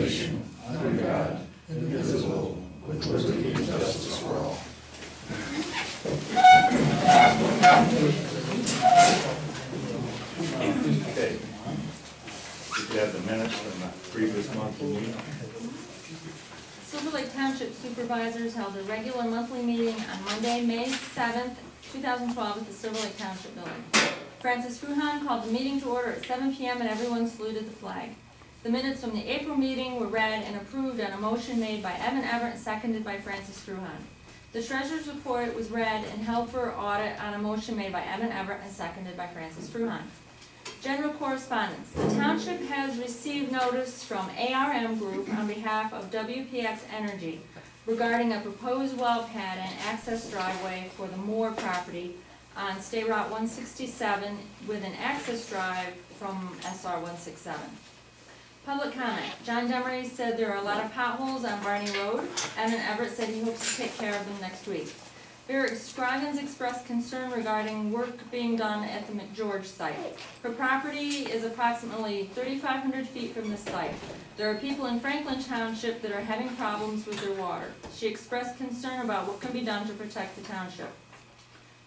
nation, under God, indivisible, with liberty and justice for all. Okay. We could have the minutes from the previous month's meeting. Silver Lake Township Supervisors held a regular monthly meeting on Monday, May 7th, 2012 at the Silver Lake Township Building. Francis Fruhan called the meeting to order at 7 p.m. and everyone saluted the flag. The minutes from the April meeting were read and approved on a motion made by Evan Everett and seconded by Francis Fruhan. The treasurer's report was read and held for audit on a motion made by Evan Everett and seconded by Francis Fruhan. General correspondence. The township has received notice from ARM Group on behalf of WPX Energy regarding a proposed well pad and access driveway for the Moore property on State Route 167 with an access drive from SR 167. Public comment. John Demery said there are a lot of potholes on Barney Road. Evan Everett said he hopes to take care of them next week. Vera Scroggins expressed concern regarding work being done at the McGeorge site. Her property is approximately 3,500 feet from the site. There are people in Franklin Township that are having problems with their water. She expressed concern about what can be done to protect the township.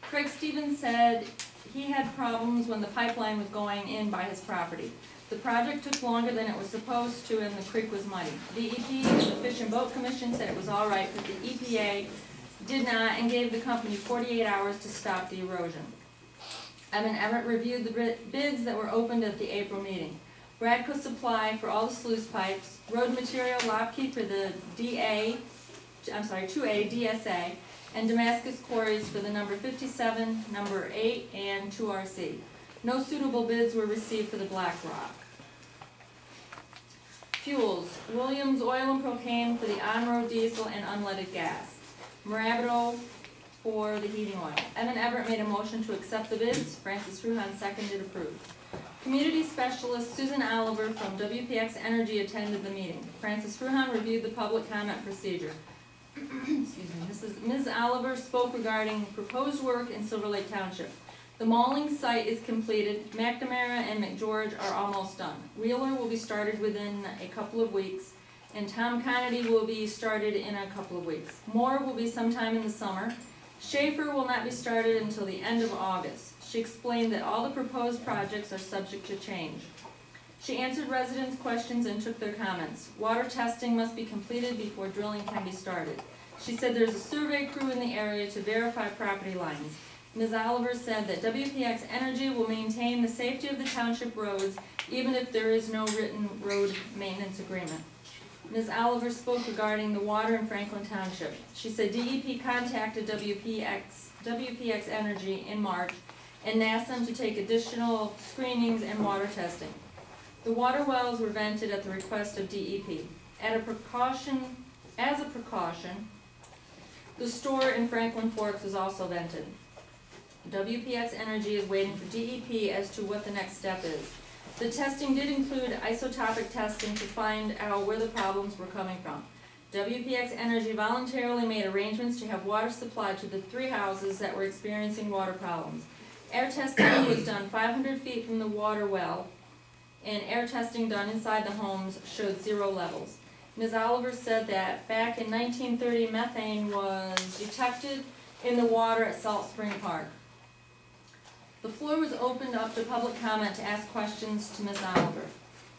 Craig Stevens said he had problems when the pipeline was going in by his property. The project took longer than it was supposed to and the creek was muddy. DEP and the Fish and Boat Commission said it was all right, but the EPA did not and gave the company 48 hours to stop the erosion. Evan Everett reviewed the bids that were opened at the April meeting. Bradco Supply for all the sluice pipes, road material Lopke for the 2A DSA, and Damascus Quarries for the number 57, number 8, and 2RC. No suitable bids were received for the Black Rock. Fuels, Williams Oil and Propane for the on-road diesel and unleaded gas. Marabito for the heating oil. Evan Everett made a motion to accept the bids. Francis Fruhan seconded approved. Community Specialist Susan Oliver from WPX Energy attended the meeting. Francis Fruhan reviewed the public comment procedure. Excuse me. Ms. Oliver spoke regarding proposed work in Silver Lake Township. The mauling site is completed. McNamara and McGeorge are almost done. Wheeler will be started within a couple of weeks, and Tom Kennedy will be started in a couple of weeks. Moore will be sometime in the summer. Schaefer will not be started until the end of August. She explained that all the proposed projects are subject to change. She answered residents' questions and took their comments. Water testing must be completed before drilling can be started. She said there's a survey crew in the area to verify property lines. Ms. Oliver said that WPX Energy will maintain the safety of the township roads even if there is no written road maintenance agreement. Ms. Oliver spoke regarding the water in Franklin Township. She said DEP contacted WPX Energy in March and asked them to take additional screenings and water testing. The water wells were vented at the request of DEP. As a precaution, the store in Franklin Forks was also vented. WPX Energy is waiting for DEP as to what the next step is. The testing did include isotopic testing to find out where the problems were coming from. WPX Energy voluntarily made arrangements to have water supplied to the 3 houses that were experiencing water problems. Air testing was done 500 feet from the water well, and air testing done inside the homes showed 0 levels. Ms. Oliver said that back in 1930, methane was detected in the water at Salt Spring Park. The floor was opened up to public comment to ask questions to Ms. Oliver.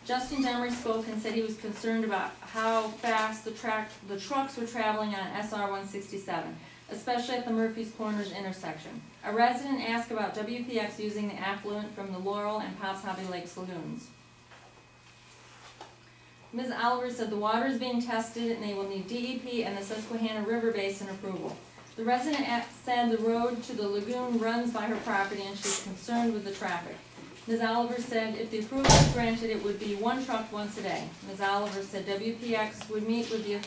Justin Demery spoke and said he was concerned about how fast the trucks were traveling on SR 167, especially at the Murphy's Corners intersection. A resident asked about WPX using the affluent from the Laurel and Pops Hobby Lakes lagoons. Ms. Oliver said the water is being tested and they will need DEP and the Susquehanna River Basin approval. The resident said the road to the lagoon runs by her property and she's concerned with the traffic. Ms. Oliver said if the approval is granted, it would be 1 truck once a day. Ms. Oliver said WPX would meet with the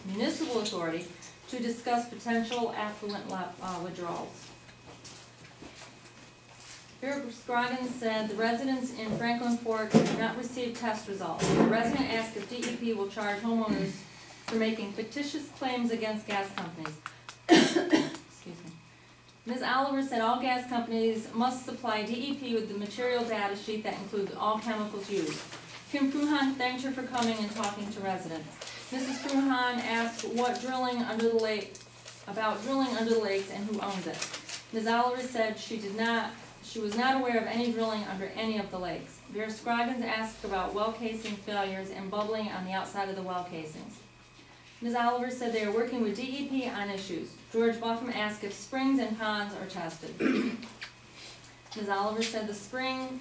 municipal authority to discuss potential affluent withdrawals. Vera Scroggins said the residents in Franklin Forks have not received test results. The resident asked if DEP will charge homeowners for making fictitious claims against gas companies. Excuse me. Ms. Oliver said all gas companies must supply DEP with the material data sheet that includes all chemicals used. Kim Fruhan thanked her for coming and talking to residents. Mrs. Fruhan asked about drilling under the lakes and who owns it. Ms. Oliver said she was not aware of any drilling under any of the lakes. Vera Scroggins asked about well casing failures and bubbling on the outside of the well casings. Ms. Oliver said they are working with DEP on issues. George Buffum asked if springs and ponds are tested. Ms. Oliver said the spring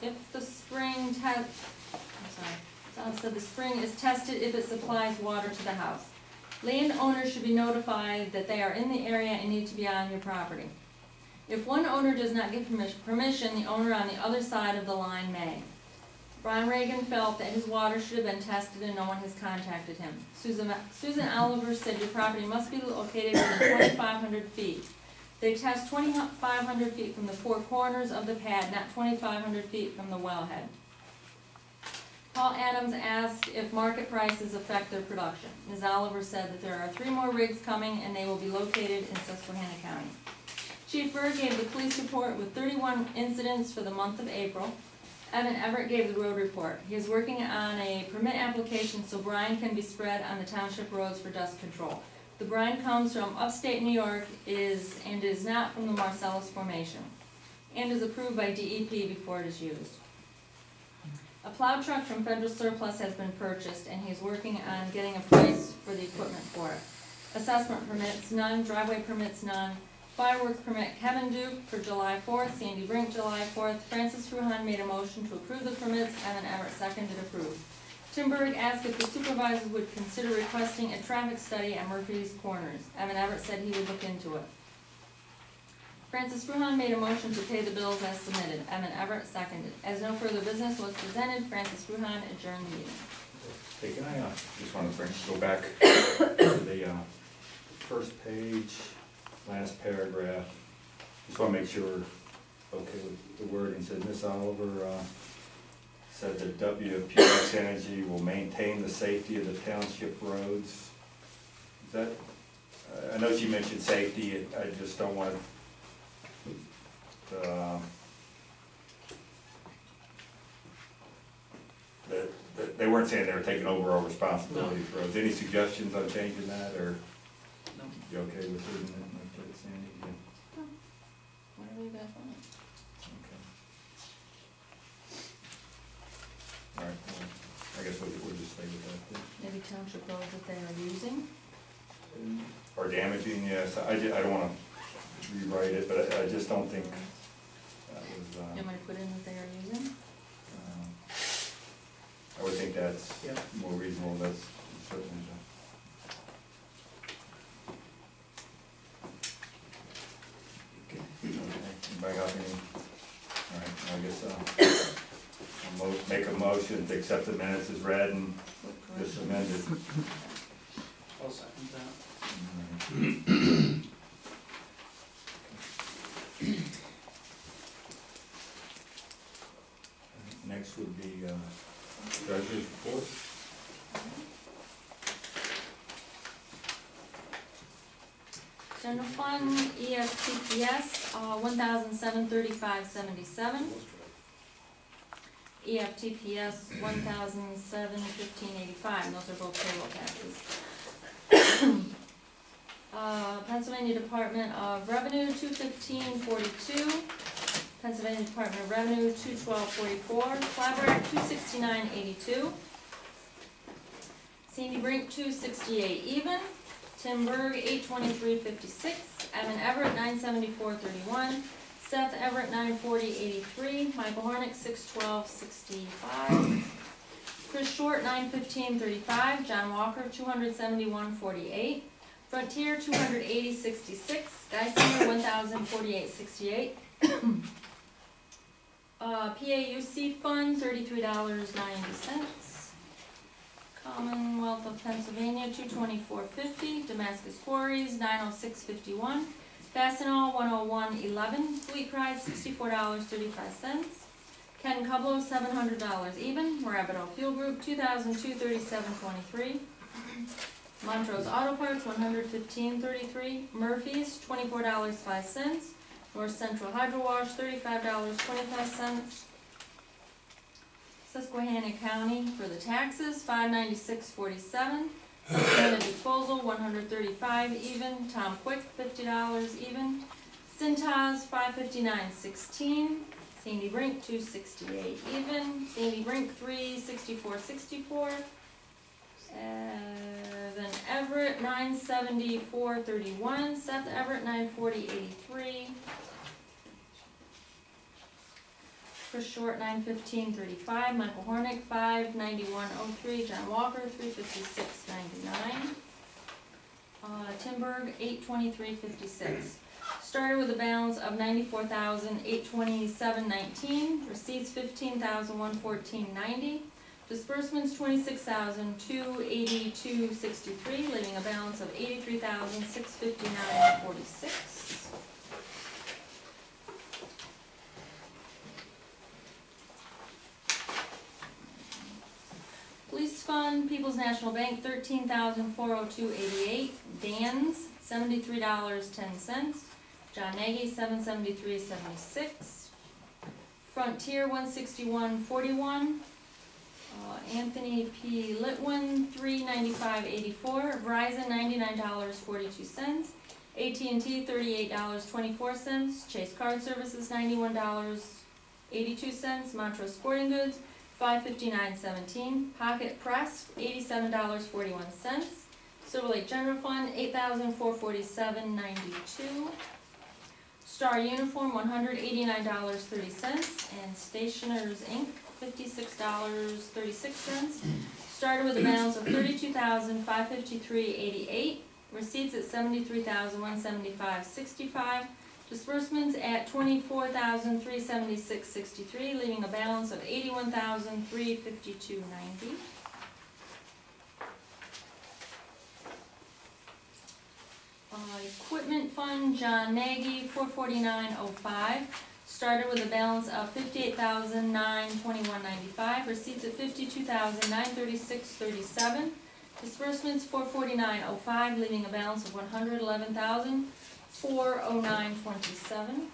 is tested if it supplies water to the house. Landowners should be notified that they are in the area and need to be on your property. If one owner does not give permission, the owner on the other side of the line may. Brian Reagan felt that his water should have been tested and no one has contacted him. Susan Oliver said your property must be located within 2,500 feet. They test 2,500 feet from the four corners of the pad, not 2,500 feet from the wellhead. Paul Adams asked if market prices affect their production. Ms. Oliver said that there are 3 more rigs coming and they will be located in Susquehanna County. Chief Berg gave the police report with 31 incidents for the month of April. Evan Everett gave the road report. He is working on a permit application so brine can be spread on the township roads for dust control. The brine comes from upstate New York and is not from the Marcellus Formation and is approved by DEP before it is used. A plow truck from federal surplus has been purchased and he is working on getting a price for the equipment for it. Assessment permits, none. Driveway permits, none. Fireworks permit, Kevin Duke for July 4th, Sandy Brink July 4th. Francis Fruhan made a motion to approve the permits, Evan Everett seconded approved. Tim Berg asked if the supervisors would consider requesting a traffic study at Murphy's Corners. Evan Everett said he would look into it. Francis Fruhan made a motion to pay the bills as submitted. Evan Everett seconded. As no further business was presented, Francis Fruhan adjourned the meeting. Hey, can I just want to go back to the first page, last paragraph. Just want to make sure we're okay with the wording. It said Ms. Oliver said that WPX Energy will maintain the safety of the township roads. Is that, I know she mentioned safety. I just don't want that they weren't saying they were taking over our responsibility for roads. Any suggestions on changing that, or No. you okay with doing that like that, Sandy? Yeah. Whatever you guys want. Okay. All right, well, I guess we'll just stay with that then. Maybe township roads that they are using. Or damaging, yes. I don't want to rewrite it, but I just don't think that was, You might put in that they are using. I would think that's Yep. more reasonable. That's certainly anybody got any? All right, I guess I'll make a motion to accept the minutes as read and just amended. I'll second that. Next would be treasurer's report. General fund, EFTPS, 1,735.77. EFTPS, 1,715.85. Those are both payroll taxes. Pennsylvania Department of Revenue, 215.42. Pennsylvania Department of Revenue, 212.44. Flabrack, 269.82. Sandy Brink, 268 even. Tim Berg, 823.56. Evan Everett, 974.31. Seth Everett, 940.83. Michael Hornick, 612.65. Chris Short, 915.35. John Walker, 271.48. Frontier, 280.66. Geisinger, 1,048.68. PAUC Fund, $33.90. Commonwealth of Pennsylvania, $224.50. Damascus Quarries, $906.51. Fastenal, $101.11. Fleet Pride, $64.35. Ken Cublow, $700 even. Morabido Fuel Group, $2,237.23. Montrose Auto Parts, $115.33. Murphy's, $24.05. North Central Hydro Wash, $35.25. Susquehanna County for the taxes, $596.47. Susquehanna Disposal, $135 even. Tom Quick, $50 even. Cintas, $559.16. Sandy Brink, $268 even. Sandy Brink, $364.64. Then Everett, $974.31. Seth Everett, $940.83. Chris Short, $915.35. Michael Hornick, $591.03. John Walker, $356.99. Tim Berg, $823.56. Started with a balance of $94,827.19. Receipts $15,114.90. Disbursements $26,282.63, leaving a balance of $83,659.46. Police Fund, People's National Bank, $13,402.88. Dan's, $73.10. John Nagy, $773.76. Frontier, $161.41. Anthony P. Litwin, $395.84. Verizon, $99.42. AT&T, $38.24. Chase Card Services, $91.82. Montrose Sporting Goods, $559.17. Pocket Press, $87.41. Silver Lake General Fund, $8,447.92. Star Uniform, $189.30. And Stationers Inc., $56.36. Started with a balance of $32,553.88. Receipts at $73,175.65. Disbursements at $24,376.63, leaving a balance of $81,352.90. Equipment Fund, John Nagy, $449.05. Started with a balance of $58,921.95. Receipts at $52,936.37. Disbursements $449.05, leaving a balance of $111,409.27.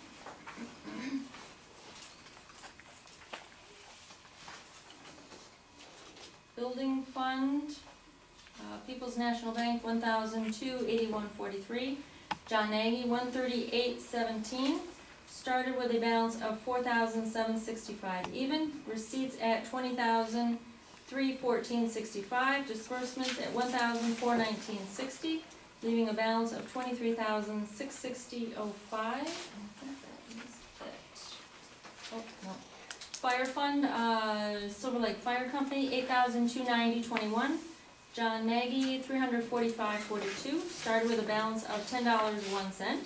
Building Fund, People's National Bank, $1,281.43. John Nagy, $138.17. Started with a balance of $4,765 even. Receipts at $20,314.65. Disbursements at $1,419.60, leaving a balance of $23,660.05. Oh, no. Fire Fund, Silver Lake Fire Company, $8,290.21. John Nagy, $345.42. Started with a balance of $10.01.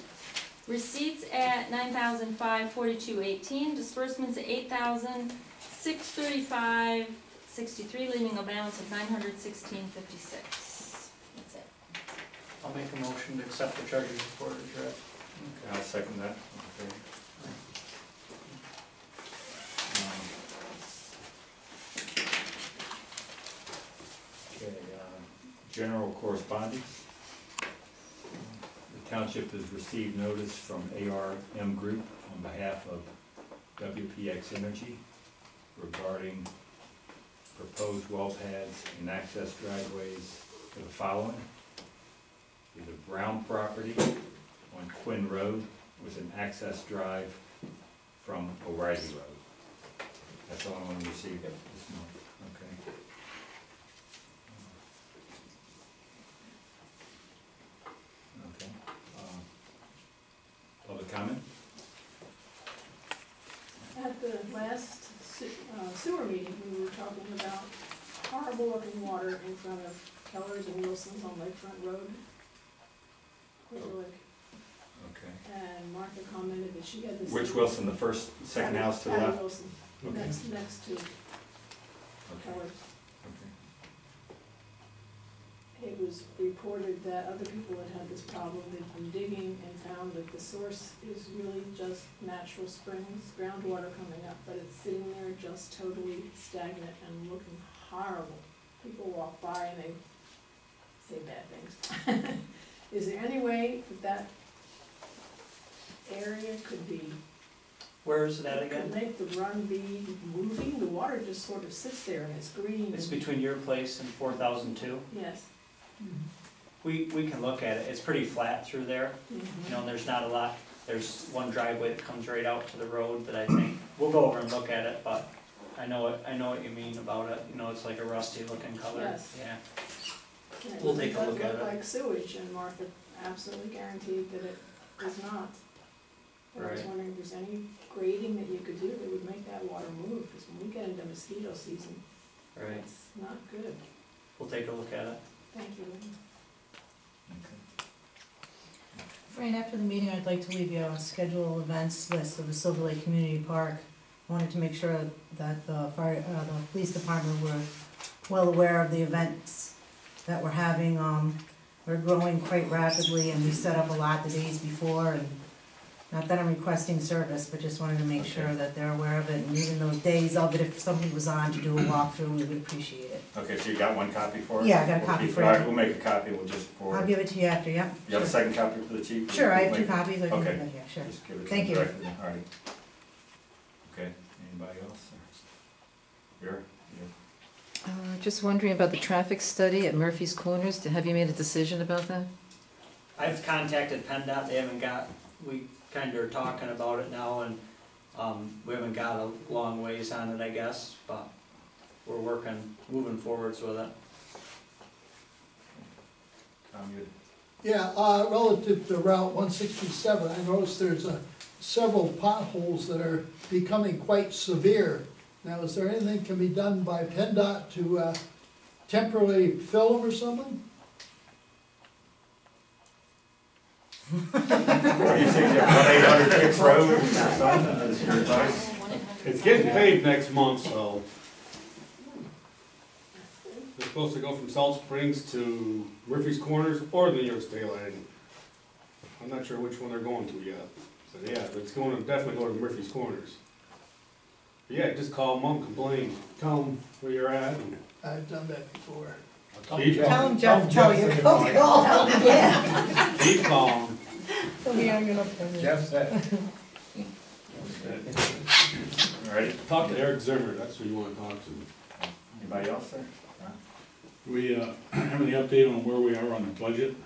Receipts at $9,542.18. Disbursements at $8,635.63, leaving a balance of $916.56. That's it. I'll make a motion to accept the treasurer's report as read. Okay, I'll second that. Okay. General correspondence. The township has received notice from ARM Group on behalf of WPX Energy regarding proposed well pads and access driveways for the following. The Brown property on Quinn Road with an access drive from O'Reilly Road. That's the only one we received this month. Okay. Public comment? At the last sewer meeting, we were talking about horrible looking water in front of Keller's and Wilson's on Lakefront Road. Okay. And Martha commented that she had this. Which Wilson, the second house to the left? Wilson, Okay. next to Keller's. Okay. It was reported that other people had had this problem. They'd been digging and found that the source is really just natural springs, groundwater coming up, but it's sitting there just totally stagnant and looking horrible. People walk by and they say bad things. Is there any way that that area could be Where is it at It could again? make the run be moving, the water just sort of sits there and it's green. It's and- between your place and 4002. Yes. We can look at it. It's pretty flat through there. You know, and there's not a lot. There's one driveway that comes right out to the road that I think, we'll go over and look at it, but I know what you mean about it. You know, it's like a rusty looking color. Yes. Yeah. And We'll take a look at It it. looked like sewage, and Martha absolutely guaranteed that it was not. I was Right. wondering if there's any grading that you could do that would make that water move, because when we get into mosquito season, Right. it's not good. We'll take a look at it. Thank you. Fran, after the meeting, I'd like to leave you a schedule events list of the Silver Lake Community Park. I wanted to make sure that the police department were well aware of the events that we're having. We're growing quite rapidly, and we set up a lot the days before, and not that I'm requesting service, but just wanted to make sure that they're aware of it, and even those days of it, if somebody was on to do a walkthrough, we would appreciate it. Okay, so you got one copy for us? Yeah, I got a copy for you. All right, we'll make a copy, we'll just forward. I'll give it to you after, yep. You have a second copy for the chief? Sure, I have We'll two make- copies, I can give Okay. it, yeah, sure. Just give it to Thank him you. directly, all right. Okay, anybody else? Here? Just wondering about the traffic study at Murphy's Corners. Have you made a decision about that? I've contacted PennDOT. They haven't got, we kind of are talking about it now, and we haven't got a long ways on it, I guess, but we're moving forwards with it. Tom, you, Yeah, relative to Route 167, I noticed there's several potholes that are becoming quite severe. Now, is there anything can be done by PennDOT to temporarily fill them or something? what do you think, 1-800 Kicks Road or something, is your advice? It's getting paved next month, so they're supposed to go from Salt Springs to Murphy's Corners or the New York State Line. I'm not sure which one they're going to yet. So yeah, but it's going to definitely go to Murphy's Corners. But yeah, just call them up, complain, tell them where you're at. And I've done that before. keep Tell him Jeff, tell you, oh, God, yeah. keep calm. Tell me I'm gonna. Jeff said. All right, Talk to Eric Zimmer, that's who you want to talk to. anybody else there? We have any update on where we are on the budget?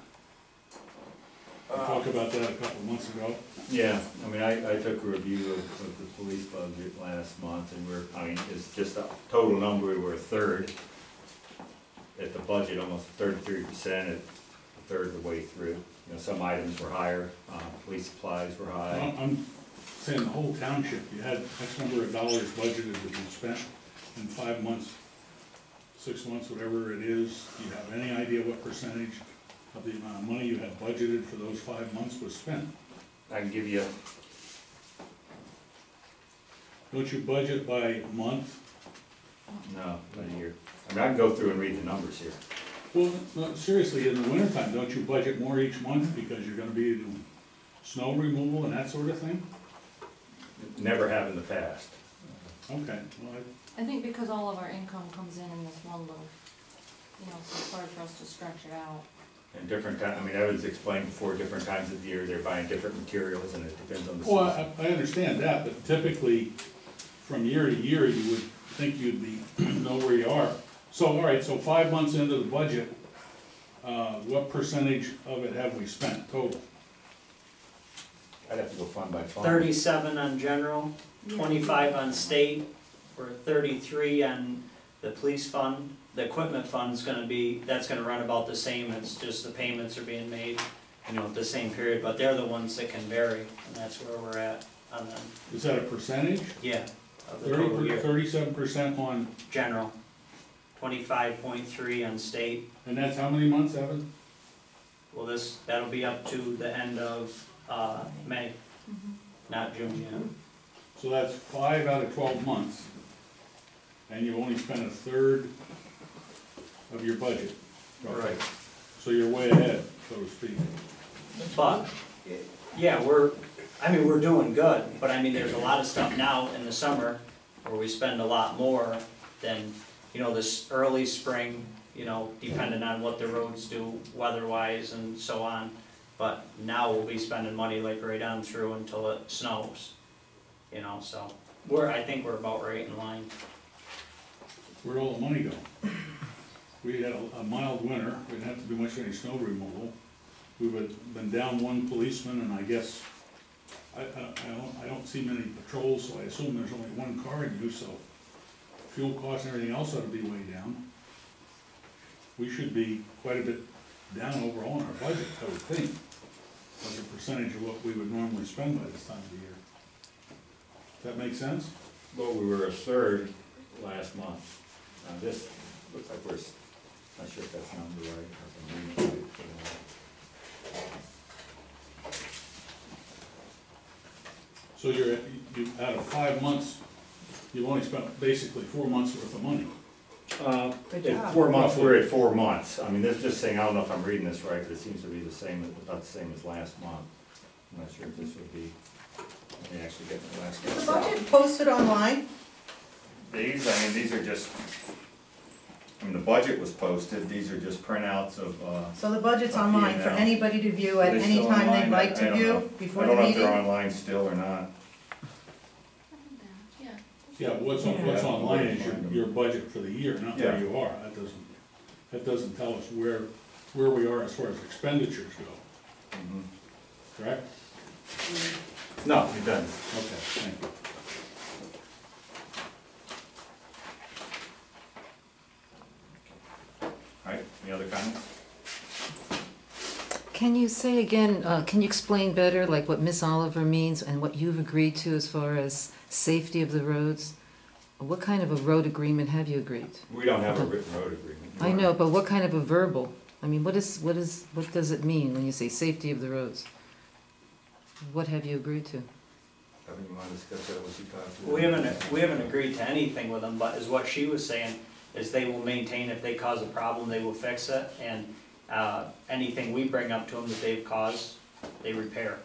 We talked about that a couple months ago. Yeah, I mean, I took a review of the police budget last month, and it's just a total number, we're a third at the budget, almost 33%, at a third of the way through. You know, some items were higher, police supplies were high. I'm saying the whole township, you had X number of dollars budgeted to be spent in 5 months, 6 months, whatever it is. Do you have any idea what percentage of the amount of money you had budgeted for those 5 months was spent? I can give you, Don't you budget by month? no, not a year. I mean, I can go through and read the numbers here. Well, no, seriously, in the wintertime, don't you budget more each month because you're gonna be doing snow removal and that sort of thing? Never have in the past. Okay, well, I think because all of our income comes in this one little, you know, so it's hard for us to stretch it out. And different I mean, Evan's explained before, different times of the year, they're buying different materials, and it depends on the Well, season. I understand that, but typically, from year to year, you would think you'd be, know where you are. So, all right, so 5 months into the budget, what percentage of it have we spent total? I'd have to go fund by fund. 37 on general, 25 on state, or 33 on the police fund. The equipment fund's gonna be, that's gonna run about the same, it's just the payments are being made, you know, at the same period, but they're the ones that can vary, and that's where we're at on them. Is that a percentage? Yeah, of the total year. 37% on, General, 25.3 on state. and that's how many months, Evan? Well, that'll be up to the end of, May, not June yet. So that's 5 out of 12 months, and you've only spent a third of your budget. Right. So you're way ahead, so to speak. But, yeah, we're doing good, but I mean, there's a lot of stuff now in the summer where we spend a lot more than, you know, this early spring, you know, depending on what the roads do weather-wise and so on. But now we'll be spending money like right on through until it snows. you know, so I think we're about right in line. Where'd all the money go? We had a mild winter, we didn't have to do much of any snow removal. We've been down one policeman, and I guess, I don't see many patrols, so I assume there's only one car in use, so fuel costs and everything else ought to be way down. We should be quite a bit down overall in our budget, I would think, as a percentage of what we would normally spend by this time of the year. Does that make sense? Well, we were a third last month. This looks like we're, not sure if that's number right, or if I'm reading it right. So you out of 5 months, you've only spent basically 4 months worth of money. Good At job. 4 months, we're at 4 months. I mean, this is just saying, I don't know if I'm reading this right, but it seems to be the same, about the same as last month. I'm not sure if this would be, let me actually get the last Is month. the budget posted online? These are just, I mean, the budget was posted, these are just printouts of, So the budget's Up online here for now. anybody to view at Are they any still time they'd online? like I to don't know. view before I the don't know if they're meeting? online still or not. Yeah. Yeah, what's online is your budget for the year, not where Yeah. you are. That doesn't tell us where we are as far as expenditures go, Mhm. correct? No, it doesn't. Okay, thank you. All right, any other comments? Can you say again, can you explain better like what Miss Oliver means and what you've agreed to as far as safety of the roads? What kind of a road agreement have you agreed? We don't have a written road agreement. I know, but what kind of a verbal? I mean, what does it mean when you say safety of the roads? What have you agreed to? Kevin, you want to discuss that with you, Todd? We haven't agreed to anything with them, but is what she was saying, is they will maintain, if they cause a problem, they will fix it, and anything we bring up to them that they've caused, they repair.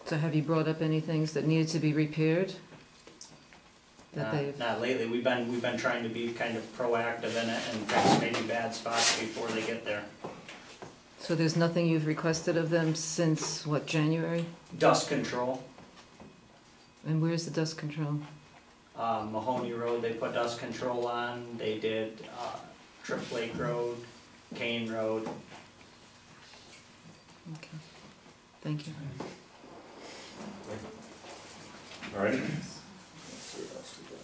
So have you brought up any things that needed to be repaired? That they've, Not lately, we've been trying to be kind of proactive in it and fix maybe bad spots before they get there. so there's nothing you've requested of them since, what, January? Dust control, And where's the dust control? Mahoney Road, they put dust control on, they did Trip Lake Road, Kane Road. Okay, thank you. All right. Let's see what else we got.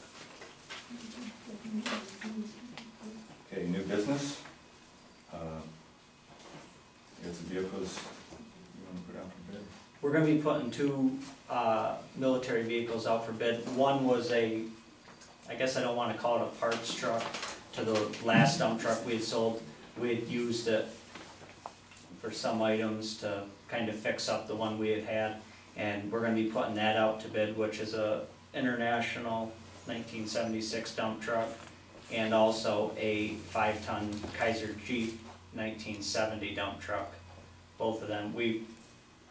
Okay, new business. Got some vehicles you want to put out for bid? We're gonna be putting 2 military vehicles out for bid. One was I guess I don't wanna call it a parts truck, to the last dump truck we had sold. We had used it for some items to kind of fix up the one we had had. And we're gonna be putting that out to bid, which is a international 1976 dump truck, and also a 5-ton Kaiser Jeep 1970 dump truck. Both of them, we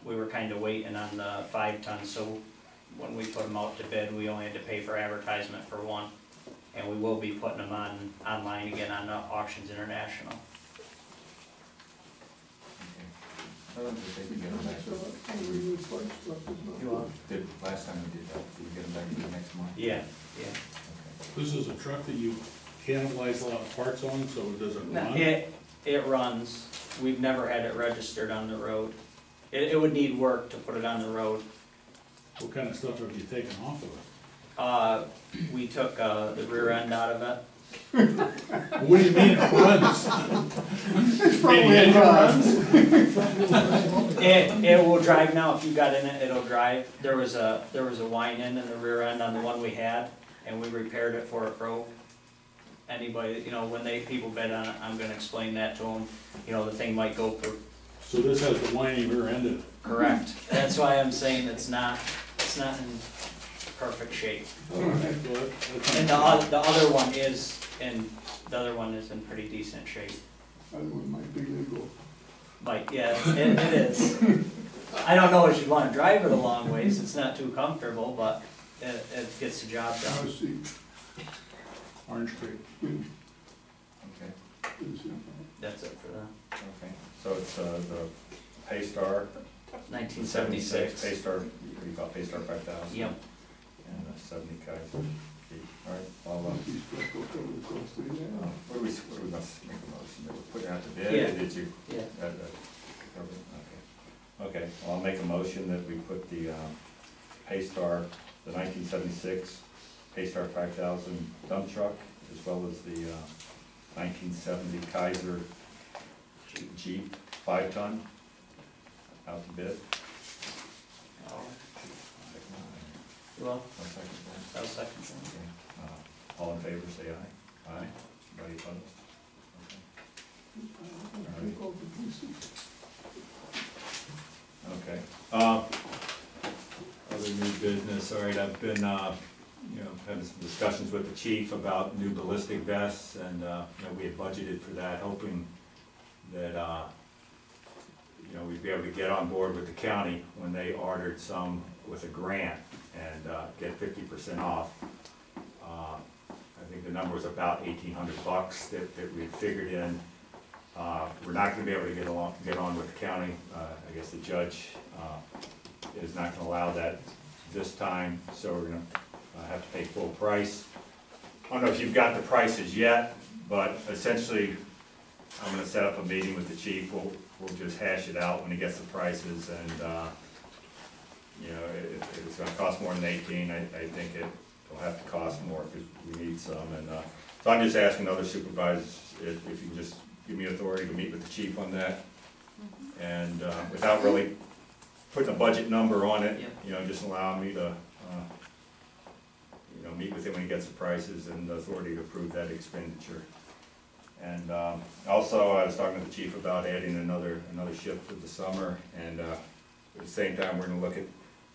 were kind of waiting on the 5-ton, so when we put them out to bid, we only had to pay for advertisement for one. And we will be putting them online again on Auctions International. I don't think we get them back. Did, last time we did that, did we get them back to the next month? Yeah. Okay. This is a truck that you cannibalize a lot of parts on, so it doesn't run? It runs. We've never had it registered on the road. It would need work to put it on the road. What kind of stuff have you taken off of it? We took the rear end out of it. What do you mean it runs? Maybe engine runs? It will drive now. If you got in it, it'll drive. There was a wind in the rear end on the one we had, and we repaired it before it broke. Anybody, when people bid on it, I'm gonna explain that to them. The thing might go for. So this has the whiny rear end in it? Correct. That's why I'm saying it's not in perfect shape. All right, well, that's- And the other one is in pretty decent shape. Other one might be legal. Like, yeah, it is. I don't know if you'd wanna drive it a long ways, it's not too comfortable, but it gets the job done. see. Orange Creek. Okay, That's it for that. okay. So it's the Paystar 1976. Paystar, what do you call it, Paystar 5000? Yep. And 70 Kaiser. All right, I'll, what do we must make a motion, that we're putting out the bid, Yeah. or did you? Yeah. Okay, well, I'll make a motion that we put the Paystar, the 1976 Paystar 5000 dump truck, as well as the 1970 Kaiser Jeep 5-ton out to bid. Well, I'll second that. I'll second that. Okay. All in favor, say aye. Aye. Anybody opposed? Okay. Other new business, all right, I've been, having some discussions with the chief about new ballistic vests, and, we had budgeted for that, hoping that, we'd be able to get on board with the county when they ordered some with a grant and, get 50% off. I think the number was about $1,800 that we figured in. We're not gonna be able to get on with the county. I guess the judge, is not gonna allow that this time, so we're gonna have to pay full price. I don't know if you've got the prices yet, but essentially, I'm gonna set up a meeting with the chief. We'll just hash it out when he gets the prices, and, if it's gonna cost more than 18, I think it'll have to cost more, because we need some, and, so I'm just asking other supervisors if you can just give me authority to meet with the chief on that, and, without really putting a budget number on it, just allow me to, meet with him when he gets the prices, and the authority to approve that expenditure. And, also, I was talking to the chief about adding another shift for the summer, and, at the same time, we're gonna look at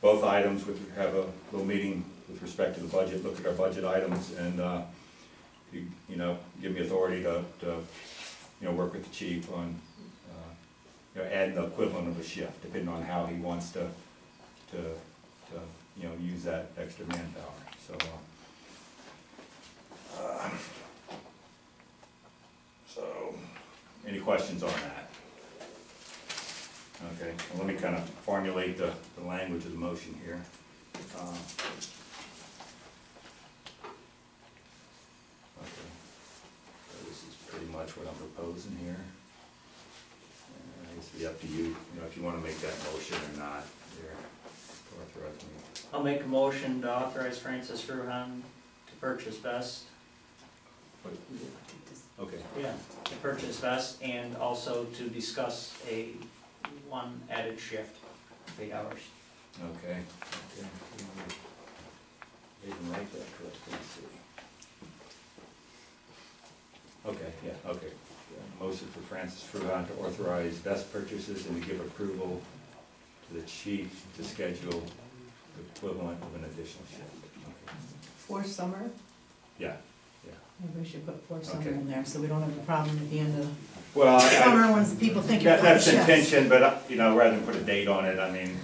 both items, have a little meeting with respect to the budget, look at our budget items, and, give me authority to work with the chief on, adding the equivalent of a shift, depending on how he wants to use that extra manpower, so, any questions on that? Okay, well, let me kind of formulate the language of the motion here. Okay, so this is pretty much what I'm proposing here. I guess it'll be up to you, if you want to make that motion or not. Authorize me. I'll make a motion to authorize Francis Ruhan to purchase vest. Okay. Yeah, to purchase vest, and also to discuss one added shift, 8 hours. Okay. Didn't write that correctly, let's see. Okay, yeah, okay. Motion for Francis Fruhan to authorize vest purchases and to give approval to the chief to schedule the equivalent of an additional shift. Okay. For summer, Yeah. maybe we should put for summer Okay. in there, so we don't have a problem at the end of Well, summer when people think about that's shifts. intention, but, rather than put a date on it, I mean,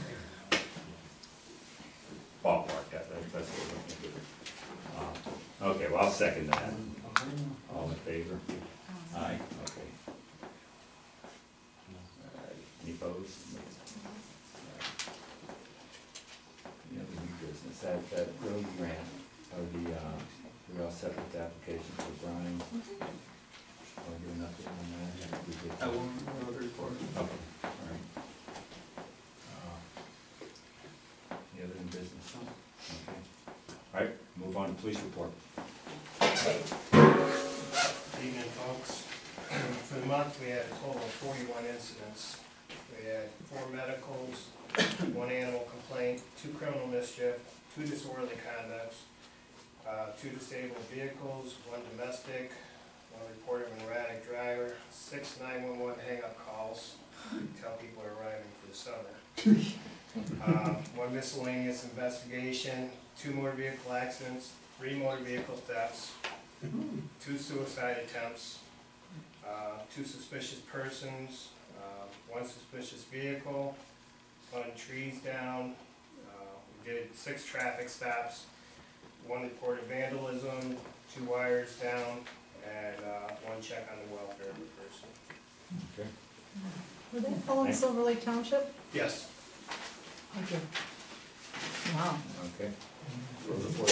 ballpark, that's what we're looking at. Okay, well, I'll second that. All in favor? Aye. Okay. Alright, any opposed? Any other new business? That road grant, we're all set with the application for Brian. I'll give an update on that. I will report. Okay, all right. Any other new business? Okay. All right, move on to police report. Evening, folks. For the month, we had a total of 41 incidents. We had 4 medicals, 1 animal complaint, 2 criminal mischief, 2 disorderly conducts, 2 disabled vehicles, 1 domestic, 1 report of an erratic driver, 6 911 hang-up calls, tell people are arriving for the summer. 1 miscellaneous investigation, 2 motor vehicle accidents, 3 motor vehicle thefts, 2 suicide attempts, 2 suspicious persons, 1 suspicious vehicle, 1 trees down, we did 6 traffic stops, 1 report of vandalism, 2 wires down, and 1 check on the welfare of the person. Okay. Were they all in Silver Lake Township? Yes. Okay. Wow. Okay. Those are for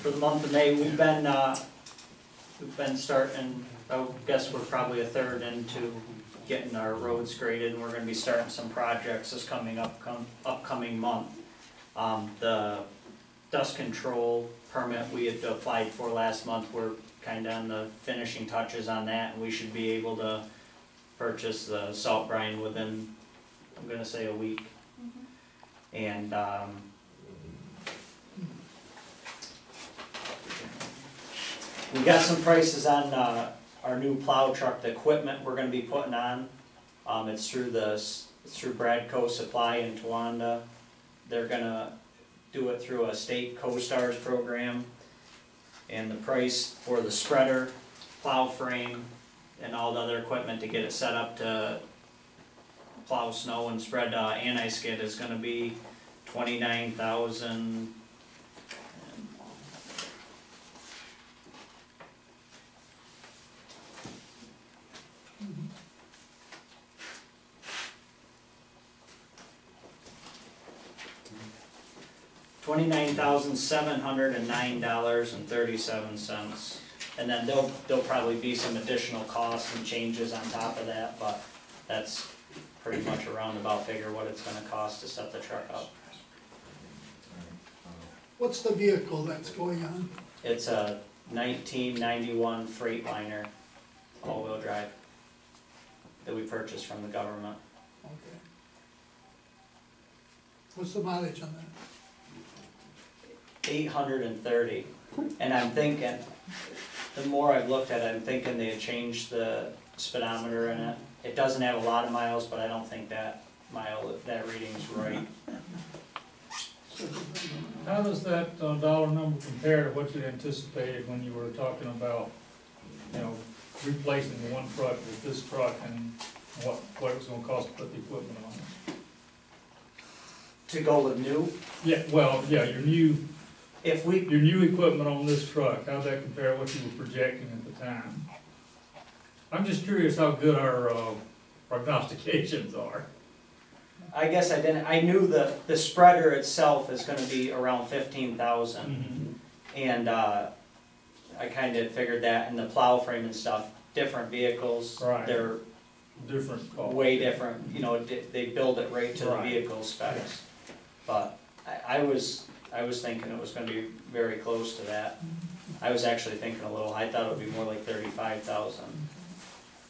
For the month of May, we've been starting, I guess we're probably a third into getting our roads graded, and we're gonna be starting some projects this upcoming month. The dust control permit we had applied for last month, we're kinda on the finishing touches on that, and we should be able to purchase the salt brine within, I'm gonna say, a week. And, we got some prices on, our new plow truck, the equipment we're gonna be putting on. It's through Bradco Supply in Towanda. They're gonna do it through a state co-stars program. And the price for the spreader, plow frame, and all the other equipment to get it set up to plow snow and spread anti-skid is gonna be $29,000. $29,709.37. And then there'll probably be some additional costs and changes on top of that, but that's pretty much a roundabout figure what it's gonna cost to set the truck up. What's the vehicle that's going on? It's a 1991 Freightliner, all-wheel drive, that we purchased from the government. Okay. What's the mileage on that? 830, and I'm thinking, the more I've looked at it, I'm thinking they had changed the speedometer in it. It doesn't have a lot of miles, but I don't think that reading's right. How does that dollar number compare to what you anticipated when you were talking about, replacing the one truck with this truck and what it was gonna cost to put the equipment on it? To go with new, Yeah, well, yeah, your new if we, equipment on this truck, how'd that compare to what you were projecting at the time? I'm just curious how good our prognostications are. I guess I knew the spreader itself is gonna be around 15,000. And I kinda figured that, and the plow frame and stuff, different vehicles, Right. they're Different cost. way different, they build it right to the Right. vehicle specs. But I was thinking it was gonna be very close to that. I was actually thinking a little, I thought it would be more like 35,000.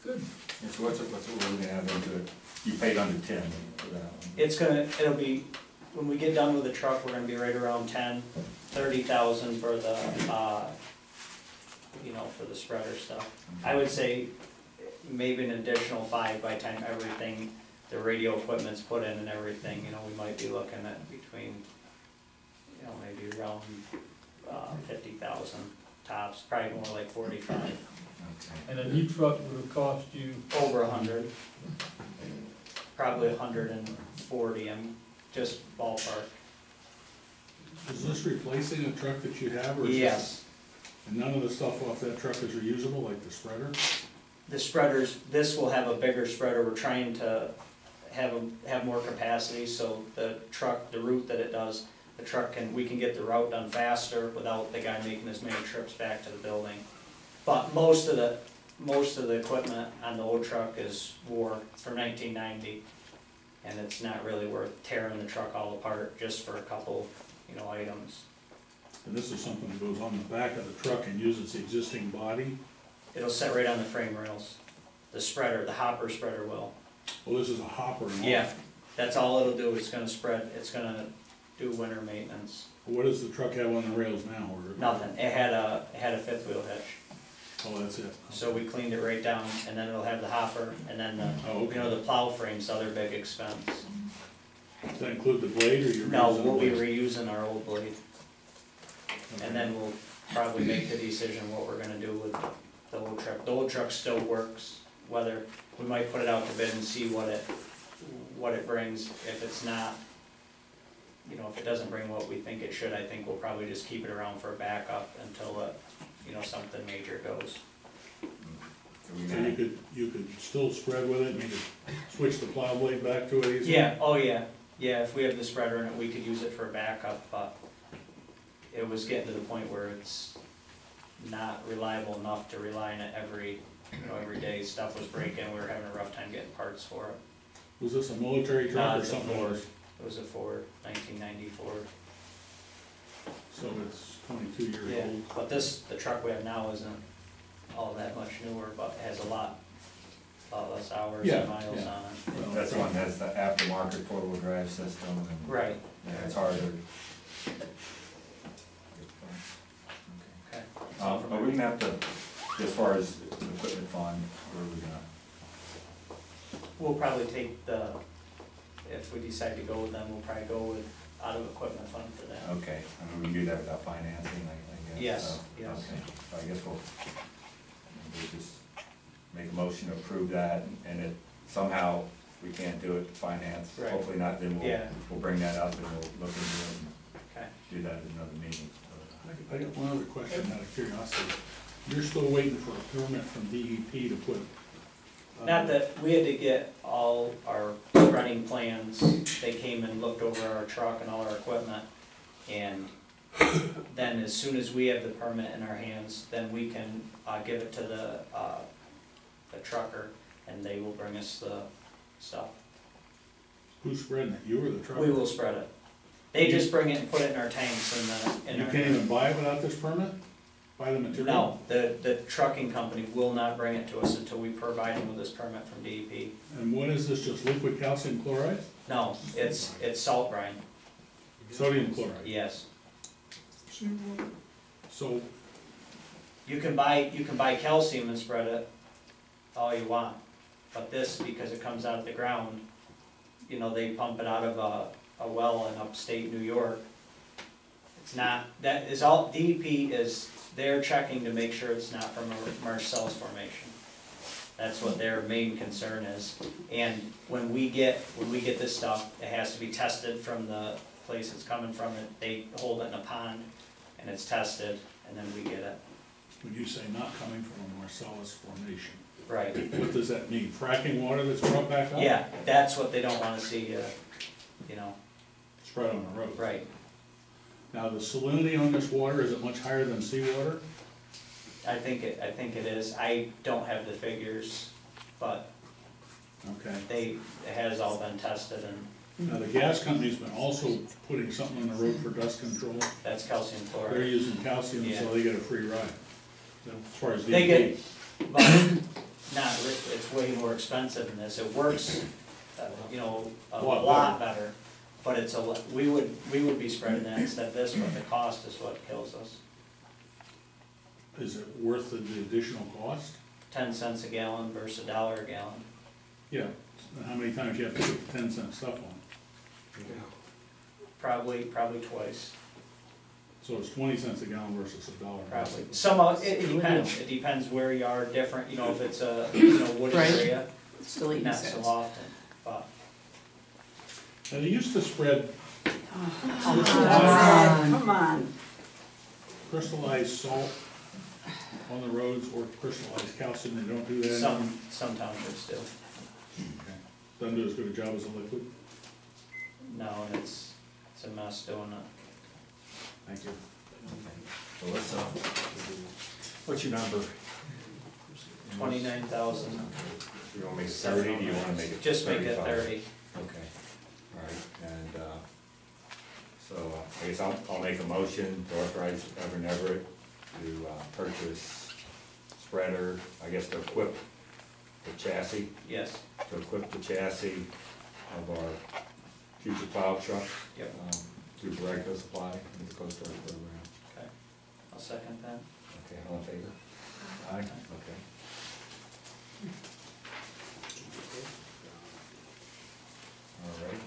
Good. Yeah, so what's what we're gonna have into it? You paid under 10 for that one. It'll be, when we get done with the truck, we're gonna be right around 30,000 for the, for the spreader stuff. I would say maybe an additional 5 by the time everything, the radio equipment's put in and everything, we might be looking at between, maybe around 50,000 tops, probably more like 45. Okay. And a new truck would have cost you, Over 100, probably 140, I'm just ballpark. Is this replacing a truck that you have, or is Yes. this? And none of the stuff off that truck is reusable, like the spreader? The spreaders, this will have a bigger spreader, we're trying to have more capacity, so the truck, the route that it does, the truck we can get the route done faster without the guy making as many trips back to the building. But most of the equipment on the old truck is from 1990, and it's not really worth tearing the truck all apart just for a couple, items. And this is something that goes on the back of the truck and uses the existing body? It'll set right on the frame rails. The spreader, the hopper spreader will. Well, this is a hopper and all. Yeah, that's all it'll do, it's gonna spread, it's gonna do winter maintenance. What does the truck have on the rails now, or? Nothing, it had a fifth wheel hitch, Oh, that's it. so we cleaned it right down, and then it'll have the hopper, and then Oh, okay. the plow frame's the other big expense. Does that include the blade, or you're? No, reusing we'll be the blade? reusing our old blade, and then we'll probably make the decision what we're gonna do with the old truck. The old truck still works, whether, we might put it out to bid and see what it brings. If it's not, if it doesn't bring what we think it should, I think we'll probably just keep it around for a backup until something major goes. we So not- you could still spread with it, and you could switch the plow blade back to it easily? Yeah, oh yeah, yeah, if we have the spreader in it, we could use it for a backup, but it was getting to the point where it's not reliable enough to rely on it every day. Stuff was breaking, we were having a rough time getting parts for it. Was this a military truck or It's a something Ford. else? It was a Ford, 1990 Ford. So it's 22 years Yeah, old? but the truck we have now isn't all that much newer, but it has a lot less hours Yeah, and miles yeah. on it. Well, That's one that's the aftermarket four-wheel drive system, and Right, yeah, it's harder. okay. But we can have to, as far as the equipment fund, where are we gonna? We'll probably take if we decide to go with them, we'll probably go with out of equipment fund for that. Okay, I mean, we can do that without financing, I guess. Yes, so, yes. Okay, so I guess we'll just make a motion to approve that, and if somehow we can't do it finance, Right. hopefully not, then Yeah. we'll bring that up and we'll look into it Okay. and do that at another meeting. I got one other question out of curiosity. You're still waiting for a permit from DEP to put? Not that, we had to get all our spreading plans, they came and looked over our truck and all our equipment, and then as soon as we have the permit in our hands, then we can, give it to the trucker, and they will bring us the stuff. Who's spreading it, you or the trucker? We will spread it. They just bring it and put it in our tanks in You our. can't even buy it without this permit? Buy the material? No, the trucking company will not bring it to us until we provide them with this permit from DEP. And what is this, just liquid calcium chloride? No, it's salt brine, Sodium chloride? yes. So, You can buy calcium and spread it all you want, but this, because it comes out of the ground, they pump it out of a well in upstate New York. It's not, that is all, DEP is, they're checking to make sure it's not from a Marcellus formation. That's what their main concern is. And when we get this stuff, it has to be tested from the place it's coming from. They hold it in a pond, and it's tested, and then we get it. when you say not coming from a Marcellus formation, Right. what does that mean? Fracking water that's brought back up? Yeah, that's what they don't wanna see, Spread on the road? right. Now, the salinity on this water, is it much higher than seawater? I think it is. I don't have the figures, but Okay. it has all been tested, and Now, the gas company's been also putting something on the road for dust control. that's calcium They're chloride. using calcium, Yeah. so they get a free ride. As far as They DEP. get, but it's way more expensive than this. It works, a lot better. But we would be spreading that instead of this, but the cost is what kills us. Is it worth the additional cost? 10 cents a gallon versus $1 a gallon. Yeah. And how many times you have to put the 10-cent stuff on? Probably twice, So it's 20 cents a gallon versus $1. probably. It depends. It depends where you are, different, if it's a, wooded Right. area, Still 80 not so cents. often, but. Now, they used to spread Come on. crystallized salt on the roads or crystallized calcium. They don't do that anymore? Some townships do. Okay. Doesn't do as good a job as a liquid? No, and it's a mess doing it. Thank you. So what's your number? 29,000. You wanna make it 30, do you wanna make it 35? Just make it 30. Okay, all right, and, so, I guess I'll make a motion to authorize Evan Everett to, purchase spreader, I guess to equip the chassis, Yes. to equip the chassis of our future plow truck. Yep. Through Borrego Supply, with the Coast Guard program. Okay. I'll second that. Okay, all in favor? Aye. Okay. All right.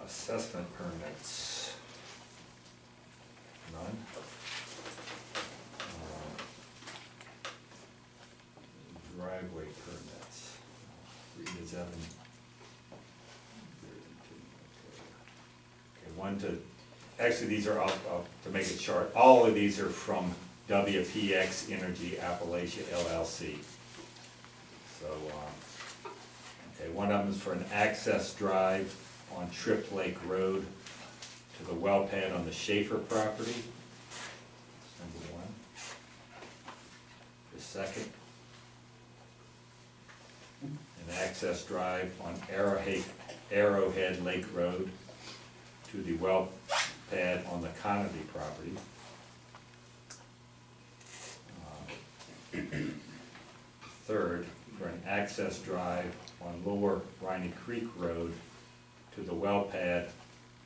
Assessment permits. None. Driveway permits. Read as Evan. Okay, one to, actually, these are, to make it short, all of these are from WPX Energy Appalachia LLC. So, okay, one of them is for an access drive on Trip Lake Road to the well pad on the Schaefer property. That's number one. The second, an access drive on Arrowhead Lake Road to the well pad on the Conity property. Third, for an access drive on Lower Riney Creek Road to the well pad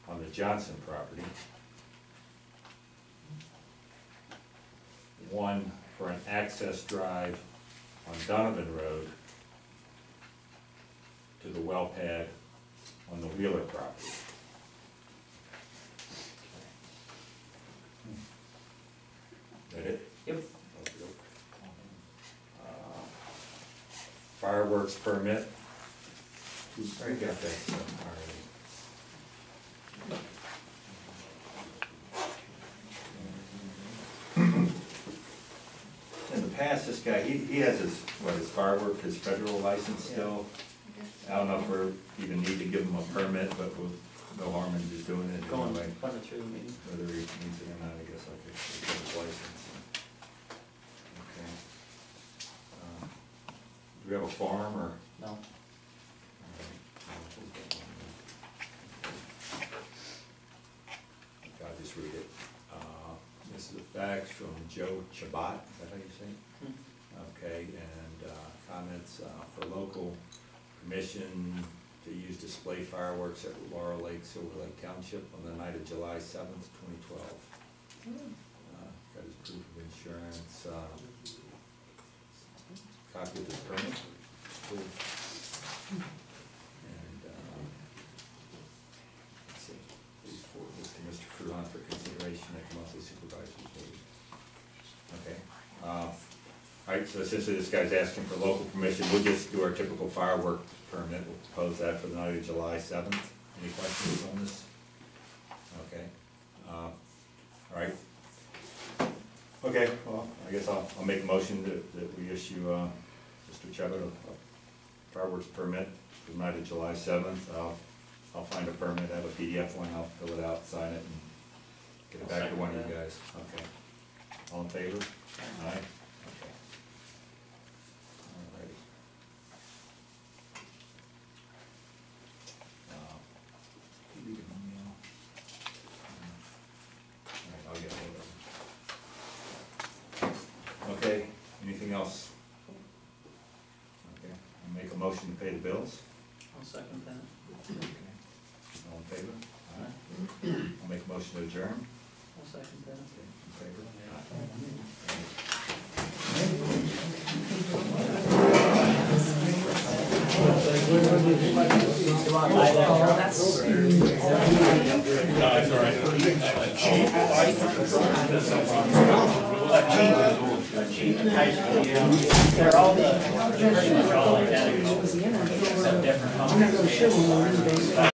on the Johnson property. One for an access drive on Donovan Road to the well pad on the Wheeler property. That it? Yep. Fireworks permit. Who's got that stuff already? In the past, this guy, he has his federal license still. I don't know if we even need to give him a permit, but we'll, no harm in just doing it Going, anyway. running through the meeting. Whether he needs it or not, I guess I could get his license. Okay. Do we have a farm or? No. I'll just read it. This is a fax from Joe Chabot, is that how you say it? Okay, and comments for local permission to use display fireworks at Laurel Lake, Silver Lake Township on the night of July 7th, 2012. Got his proof of insurance, copy of his permit. Cool. And let's see, please forward this to Mr. Fruhan for consideration at the monthly supervisor's meeting. Okay. All right, so essentially this guy's asking for local permission. We'll just do our typical fireworks permit. We'll propose that for the night of July 7th. Any questions on this? Okay. All right. Okay, well, I guess I'll make a motion that we issue Mr. Chabot a fireworks permit for the night of July 7th. I'll find a permit, have a PDF one, I'll fill it out, sign it, and get it back to one of you guys. Okay. All in favor? Aye. Okay. All righty. You leave it on me now. All right, I'll get hold of it. Okay, anything else? Okay, I'll make a motion to pay the bills. I'll second that. Okay. All in favor? Aye. I'll make a motion to adjourn. I'll second that. Okay, in favor? They're all pretty much all identical, except different companies.